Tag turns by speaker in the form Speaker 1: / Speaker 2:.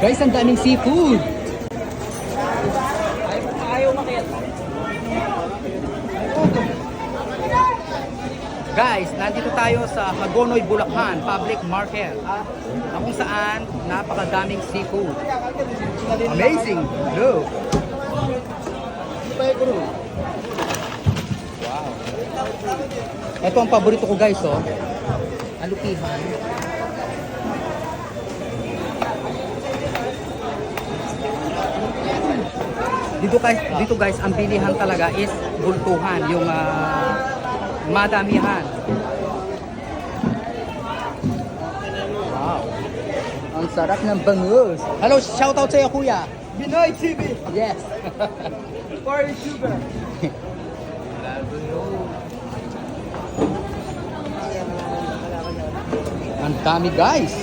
Speaker 1: Guys, ang daming seafood.
Speaker 2: Ayaw makita.
Speaker 1: Guys, nandito tayo sa Hagonoy, Bulacan Public Market na kung saan napakadaming seafood. Amazing! Look! Wow! Ito ang paborito ko guys, oh. Alupihan. Dito guys, ang bilihan talaga is bultuhan, yung madamihan. Wow. Ang sarap ng bangus. Hello, shoutout sa iyo kuya.
Speaker 2: Binoy TV.
Speaker 1: Yes.
Speaker 2: For YouTuber.
Speaker 1: Ang dami guys.